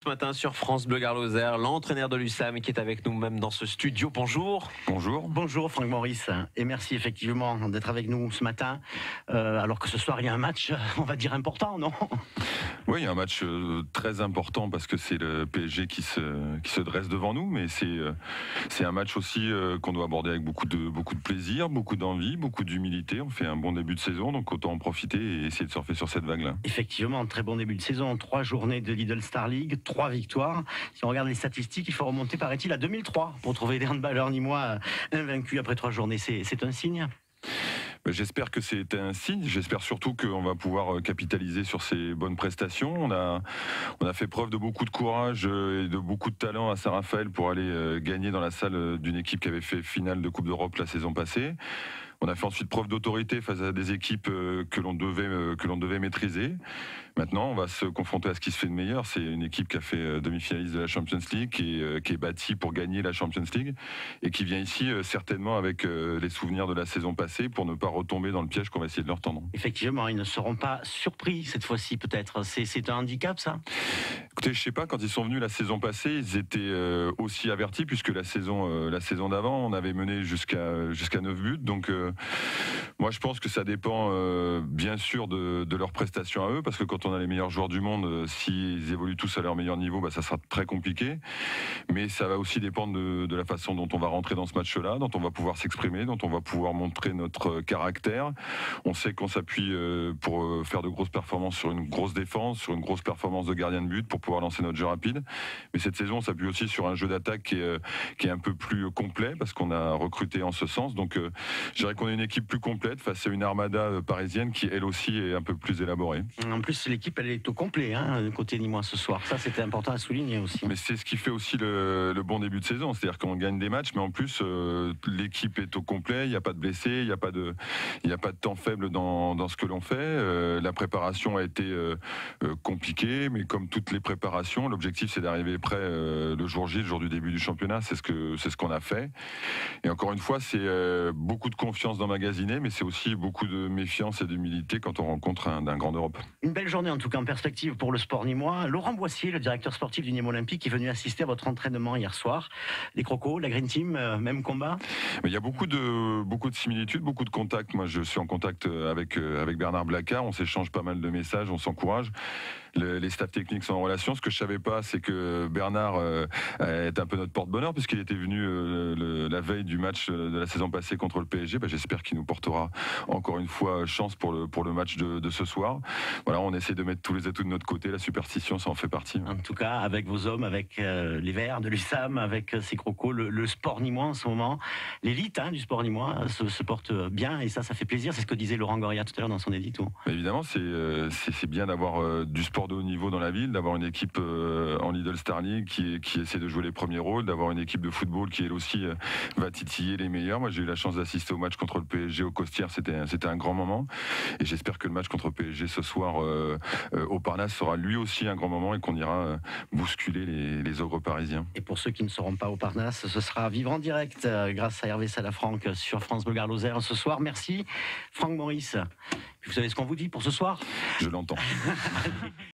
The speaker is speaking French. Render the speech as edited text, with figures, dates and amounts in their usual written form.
Ce matin sur France Bleu Gard Lozère, l'entraîneur de l'USAM qui est avec nous même dans ce studio. Bonjour. Bonjour. Bonjour Franck Maurice, et merci effectivement d'être avec nous ce matin, alors que ce soir il y a un match, on va dire important, non? Oui, il y a un match très important parce que c'est le PSG qui se dresse devant nous, mais c'est un match aussi qu'on doit aborder avec beaucoup de plaisir, beaucoup d'envie, beaucoup d'humilité. On fait un bon début de saison, donc autant en profiter et essayer de surfer sur cette vague-là. Effectivement, très bon début de saison, 3 journées de Lidl Star League, 3 victoires. Si on regarde les statistiques, il faut remonter, paraît-il, à 2003 pour trouver des handballeurs nimois invaincus après 3 journées. C'est un signe? J'espère que c'est un signe. J'espère surtout qu'on va pouvoir capitaliser sur ces bonnes prestations. On a fait preuve de beaucoup de courage et de beaucoup de talent à Saint-Raphaël pour aller gagner dans la salle d'une équipe qui avait fait finale de Coupe d'Europe la saison passée. On a fait ensuite preuve d'autorité face à des équipes que l'on devait maîtriser. Maintenant, on va se confronter à ce qui se fait de meilleur. C'est une équipe qui a fait demi-finaliste de la Champions League, qui est bâtie pour gagner la Champions League et qui vient ici certainement avec les souvenirs de la saison passée pour ne pas retomber dans le piège qu'on va essayer de leur tendre. Effectivement, ils ne seront pas surpris cette fois-ci peut-être. C'est un handicap ça? Écoutez, je sais pas, quand ils sont venus la saison passée, ils étaient aussi avertis puisque la saison d'avant, on avait mené jusqu'à 9 buts. Donc moi je pense que ça dépend bien sûr de leurs prestations à eux, parce que quand on a les meilleurs joueurs du monde, s'ils évoluent tous à leur meilleur niveau, ça sera très compliqué. Mais ça va aussi dépendre de la façon dont on va rentrer dans ce match-là, dont on va pouvoir s'exprimer, dont on va pouvoir montrer notre caractère. On sait qu'on s'appuie pour faire de grosses performances sur une grosse défense, sur une grosse performance de gardien de but pour pouvoir lancer notre jeu rapide. Mais cette saison, on s'appuie aussi sur un jeu d'attaque qui est un peu plus complet parce qu'on a recruté en ce sens. Donc je dirais qu'on est une équipe plus complète face à une armada parisienne qui elle aussi est un peu plus élaborée. En plus l'équipe elle est au complet côté nîmois ce soir. Ça c'était important à souligner aussi. Mais c'est ce qui fait aussi le bon début de saison. C'est-à-dire qu'on gagne des matchs, mais en plus l'équipe est au complet. Il n'y a pas de blessés, il n'y a pas de temps faible dans ce que l'on fait. La préparation a été compliquée, mais comme toutes les préparations, l'objectif c'est d'arriver prêt le jour J, le jour du début du championnat. C'est ce qu'on a fait. Et encore une fois, c'est beaucoup de confiance d'emmagasiner, mais c'est aussi beaucoup de méfiance et d'humilité quand on rencontre un grand d'Europe. Une belle journée en tout cas en perspective pour le sport nîmois. Laurent Boissier, le directeur sportif du Nîmes Olympique, est venu assister à votre entraînement hier soir. Les Crocos, la Green Team, même combat? Mais il y a beaucoup de similitudes, beaucoup de contacts. Moi, je suis en contact avec Bernard Blacard. On s'échange pas mal de messages, on s'encourage. Les staffs techniques sont en relation. Ce que je savais pas, c'est que Bernard est un peu notre porte-bonheur puisqu'il était venu la veille du match de la saison passée contre le PSG. J'espère qu'il nous portera encore une fois chance pour le match de ce soir. Voilà, on essaie de mettre tous les atouts de notre côté. La superstition, ça en fait partie. En tout cas, avec vos hommes, avec les Verts de l'USAM, avec ces Crocos, le sport nîmois en ce moment, l'élite du sport nîmois se porte bien et ça fait plaisir. C'est ce que disait Laurent Goria tout à l'heure dans son édito. Évidemment, c'est bien d'avoir du sport de haut niveau dans la ville, d'avoir une équipe en Lidl Star League qui essaie de jouer les premiers rôles, d'avoir une équipe de football qui elle aussi va titiller les meilleurs. Moi, j'ai eu la chance d'assister au match contre le PSG au Costières, c'était un grand moment et j'espère que le match contre le PSG ce soir au Parnasse sera lui aussi un grand moment et qu'on ira bousculer les ogres parisiens. Et pour ceux qui ne seront pas au Parnasse, ce sera à vivre en direct grâce à Hervé Salafranc sur France Bleu Gard Lozère ce soir. Merci Franck Maurice. Vous savez ce qu'on vous dit pour ce soir? Je l'entends.